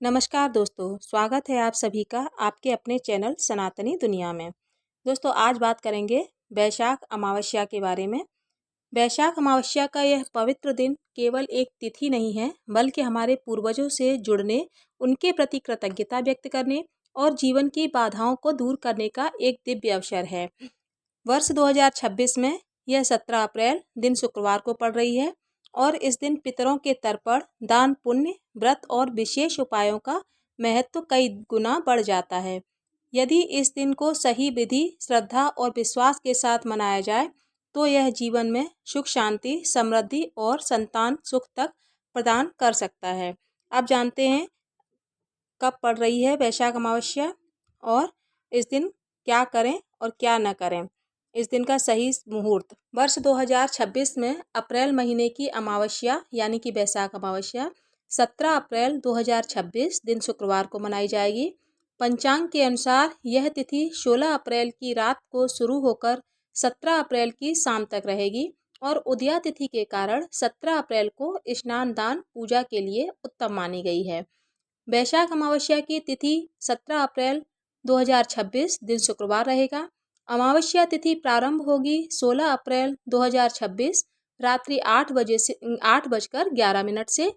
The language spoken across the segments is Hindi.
नमस्कार दोस्तों, स्वागत है आप सभी का आपके अपने चैनल सनातनी दुनिया में। दोस्तों आज बात करेंगे वैशाख अमावस्या के बारे में। वैशाख अमावस्या का यह पवित्र दिन केवल एक तिथि नहीं है, बल्कि हमारे पूर्वजों से जुड़ने, उनके प्रति कृतज्ञता व्यक्त करने और जीवन की बाधाओं को दूर करने का एक दिव्य अवसर है। वर्ष 2026 में यह 17 अप्रैल दिन शुक्रवार को पड़ रही है और इस दिन पितरों के तर्पण, दान पुण्य, व्रत और विशेष उपायों का महत्व कई गुना बढ़ जाता है। यदि इस दिन को सही विधि, श्रद्धा और विश्वास के साथ मनाया जाए तो यह जीवन में सुख, शांति, समृद्धि और संतान सुख तक प्रदान कर सकता है। आप जानते हैं कब पड़ रही है वैशाख अमावस्या और इस दिन क्या करें और क्या न करें। इस दिन का सही मुहूर्त वर्ष 2026 में अप्रैल महीने की अमावस्या यानी कि वैशाख अमावस्या 17 अप्रैल 2026 दिन शुक्रवार को मनाई जाएगी। पंचांग के अनुसार यह तिथि 16 अप्रैल की रात को शुरू होकर 17 अप्रैल की शाम तक रहेगी और उदया तिथि के कारण 17 अप्रैल को स्नान दान पूजा के लिए उत्तम मानी गई है। वैशाख अमावस्या की तिथि 17 अप्रैल 2026 दिन शुक्रवार रहेगा। अमावस्या तिथि प्रारंभ होगी 16 अप्रैल 2026 रात्रि 8:11 से।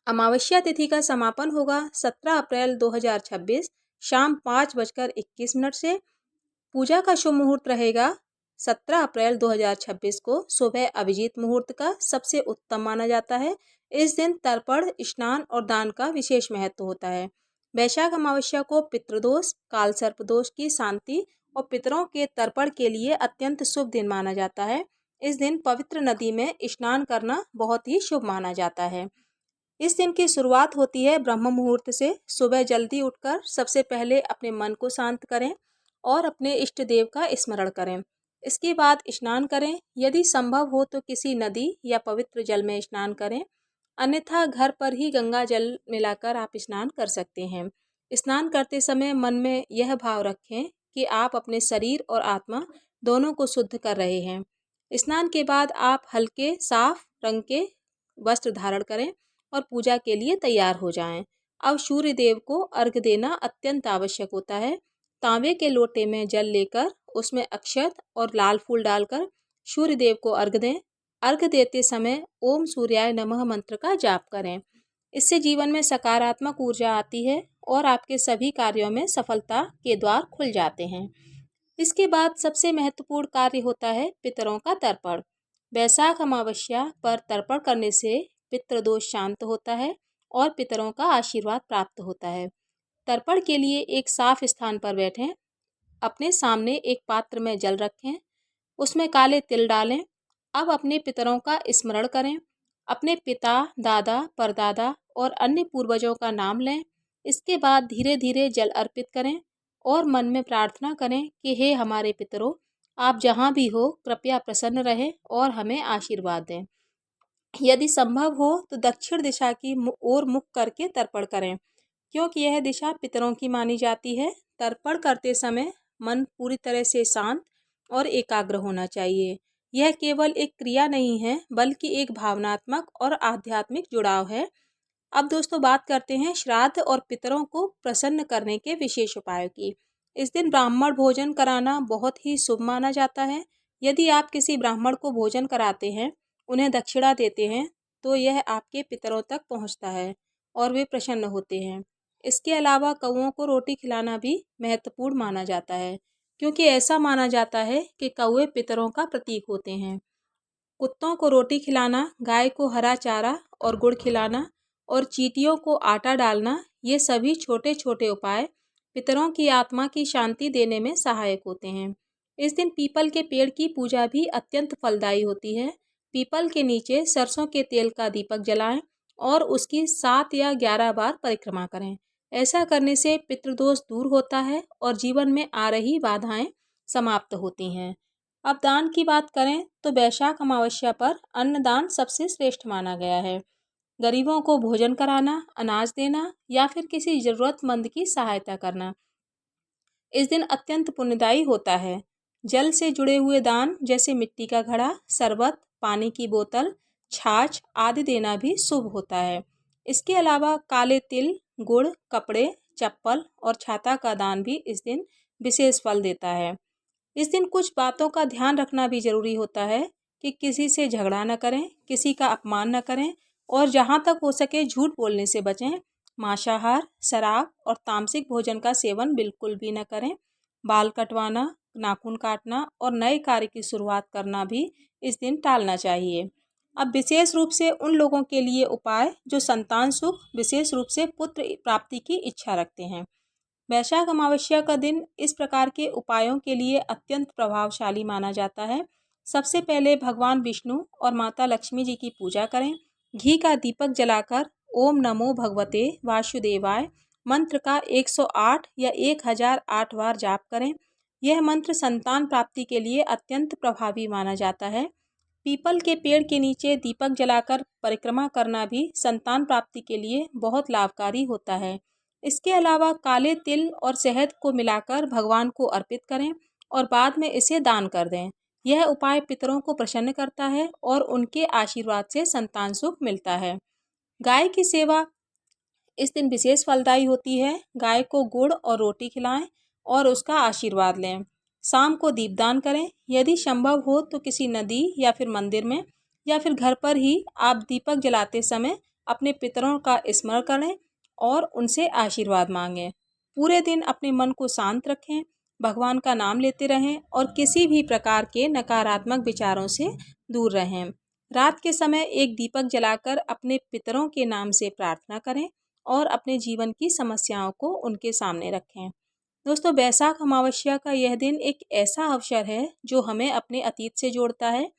अमावस्या तिथि का समापन होगा 17 अप्रैल 2026 शाम 5:21 से। पूजा का शुभ मुहूर्त रहेगा 17 अप्रैल 2026 को सुबह अभिजीत मुहूर्त का सबसे उत्तम माना जाता है। इस दिन तर्पण, स्नान और दान का विशेष महत्व होता है। वैशाख अमावस्या को पितृदोष, काल सर्प दोष की शांति और पितरों के तर्पण के लिए अत्यंत शुभ दिन माना जाता है। इस दिन पवित्र नदी में स्नान करना बहुत ही शुभ माना जाता है। इस दिन की शुरुआत होती है ब्रह्म मुहूर्त से। सुबह जल्दी उठकर सबसे पहले अपने मन को शांत करें और अपने इष्ट देव का स्मरण करें। इसके बाद स्नान करें। यदि संभव हो तो किसी नदी या पवित्र जल में स्नान करें, अन्यथा घर पर ही गंगा जल मिलाकर आप स्नान कर सकते हैं। स्नान करते समय मन में यह भाव रखें कि आप अपने शरीर और आत्मा दोनों को शुद्ध कर रहे हैं। स्नान के बाद आप हल्के साफ रंग के वस्त्र धारण करें और पूजा के लिए तैयार हो जाएं। अब सूर्य देव को अर्घ्य देना अत्यंत आवश्यक होता है। तांबे के लोटे में जल लेकर उसमें अक्षत और लाल फूल डालकर सूर्य देव को अर्घ्य दें। अर्घ्य देते समय ओम सूर्याय नमः मंत्र का जाप करें। इससे जीवन में सकारात्मक ऊर्जा आती है और आपके सभी कार्यों में सफलता के द्वार खुल जाते हैं। इसके बाद सबसे महत्वपूर्ण कार्य होता है पितरों का तर्पण। वैशाख अमावस्या पर तर्पण करने से पितृदोष शांत होता है और पितरों का आशीर्वाद प्राप्त होता है। तर्पण के लिए एक साफ स्थान पर बैठें। अपने सामने एक पात्र में जल रखें, उसमें काले तिल डालें। अब अपने पितरों का स्मरण करें। अपने पिता, दादा, परदादा और अन्य पूर्वजों का नाम लें। इसके बाद धीरे धीरे जल अर्पित करें और मन में प्रार्थना करें कि हे हमारे पितरों, आप जहाँ भी हो कृपया प्रसन्न रहें और हमें आशीर्वाद दें। यदि संभव हो तो दक्षिण दिशा की ओर मुख करके तर्पण करें, क्योंकि यह दिशा पितरों की मानी जाती है। तर्पण करते समय मन पूरी तरह से शांत और एकाग्र होना चाहिए। यह केवल एक क्रिया नहीं है, बल्कि एक भावनात्मक और आध्यात्मिक जुड़ाव है। अब दोस्तों बात करते हैं श्राद्ध और पितरों को प्रसन्न करने के विशेष उपायों की। इस दिन ब्राह्मण भोजन कराना बहुत ही शुभ माना जाता है। यदि आप किसी ब्राह्मण को भोजन कराते हैं, उन्हें दक्षिणा देते हैं, तो यह आपके पितरों तक पहुंचता है और वे प्रसन्न होते हैं। इसके अलावा कौओं को रोटी खिलाना भी महत्वपूर्ण माना जाता है, क्योंकि ऐसा माना जाता है कि कौवे पितरों का प्रतीक होते हैं। कुत्तों को रोटी खिलाना, गाय को हरा चारा और गुड़ खिलाना और चींटियों को आटा डालना, ये सभी छोटे छोटे उपाय पितरों की आत्मा की शांति देने में सहायक होते हैं। इस दिन पीपल के पेड़ की पूजा भी अत्यंत फलदायी होती है। पीपल के नीचे सरसों के तेल का दीपक जलाएं और उसकी 7 या 11 बार परिक्रमा करें। ऐसा करने से पितृदोष दूर होता है और जीवन में आ रही बाधाएं समाप्त होती हैं। अब दान की बात करें तो वैशाख अमावस्या पर अन्नदान सबसे श्रेष्ठ माना गया है। गरीबों को भोजन कराना, अनाज देना या फिर किसी जरूरतमंद की सहायता करना इस दिन अत्यंत पुण्यदायी होता है। जल से जुड़े हुए दान जैसे मिट्टी का घड़ा, शरबत, पानी की बोतल, छाछ आदि देना भी शुभ होता है। इसके अलावा काले तिल, गुड़, कपड़े, चप्पल और छाता का दान भी इस दिन विशेष फल देता है। इस दिन कुछ बातों का ध्यान रखना भी ज़रूरी होता है कि किसी से झगड़ा न करें, किसी का अपमान न करें और जहाँ तक हो सके झूठ बोलने से बचें। मांसाहार, शराब और तामसिक भोजन का सेवन बिल्कुल भी न करें। बाल कटवाना, नाखून काटना और नए कार्य की शुरुआत करना भी इस दिन टालना चाहिए। अब विशेष रूप से उन लोगों के लिए उपाय जो संतान सुख, विशेष रूप से पुत्र प्राप्ति की इच्छा रखते हैं। वैशाख अमावस्या का दिन इस प्रकार के उपायों के लिए अत्यंत प्रभावशाली माना जाता है। सबसे पहले भगवान विष्णु और माता लक्ष्मी जी की पूजा करें। घी का दीपक जलाकर ओम नमो भगवते वासुदेवाय मंत्र का 108 या 1008 बार जाप करें। यह मंत्र संतान प्राप्ति के लिए अत्यंत प्रभावी माना जाता है। पीपल के पेड़ के नीचे दीपक जलाकर परिक्रमा करना भी संतान प्राप्ति के लिए बहुत लाभकारी होता है। इसके अलावा काले तिल और शहद को मिलाकर भगवान को अर्पित करें और बाद में इसे दान कर दें। यह उपाय पितरों को प्रसन्न करता है और उनके आशीर्वाद से संतान सुख मिलता है। गाय की सेवा इस दिन विशेष फलदायी होती है। गाय को गुड़ और रोटी खिलाएं और उसका आशीर्वाद लें। शाम को दीपदान करें। यदि संभव हो तो किसी नदी या फिर मंदिर में या फिर घर पर ही आप दीपक जलाते समय अपने पितरों का स्मरण करें और उनसे आशीर्वाद मांगें। पूरे दिन अपने मन को शांत रखें, भगवान का नाम लेते रहें और किसी भी प्रकार के नकारात्मक विचारों से दूर रहें। रात के समय एक दीपक जलाकर अपने पितरों के नाम से प्रार्थना करें और अपने जीवन की समस्याओं को उनके सामने रखें। दोस्तों, वैशाख अमावस्या का यह दिन एक ऐसा अवसर है जो हमें अपने अतीत से जोड़ता है,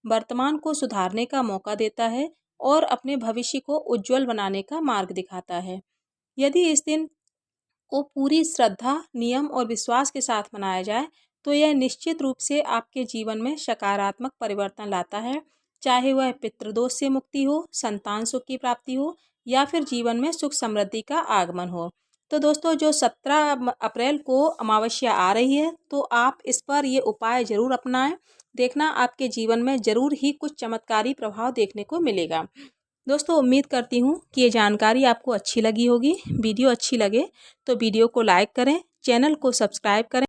वर्तमान को सुधारने का मौका देता है और अपने भविष्य को उज्जवल बनाने का मार्ग दिखाता है। यदि इस दिन को पूरी श्रद्धा, नियम और विश्वास के साथ मनाया जाए तो यह निश्चित रूप से आपके जीवन में सकारात्मक परिवर्तन लाता है, चाहे वह पितृदोष से मुक्ति हो, संतान सुख की प्राप्ति हो या फिर जीवन में सुख समृद्धि का आगमन हो। तो दोस्तों, जो 17 अप्रैल को अमावस्या आ रही है तो आप इस पर ये उपाय ज़रूर अपनाएं। देखना आपके जीवन में ज़रूर ही कुछ चमत्कारी प्रभाव देखने को मिलेगा। दोस्तों, उम्मीद करती हूँ कि ये जानकारी आपको अच्छी लगी होगी। वीडियो अच्छी लगे तो वीडियो को लाइक करें, चैनल को सब्सक्राइब करें।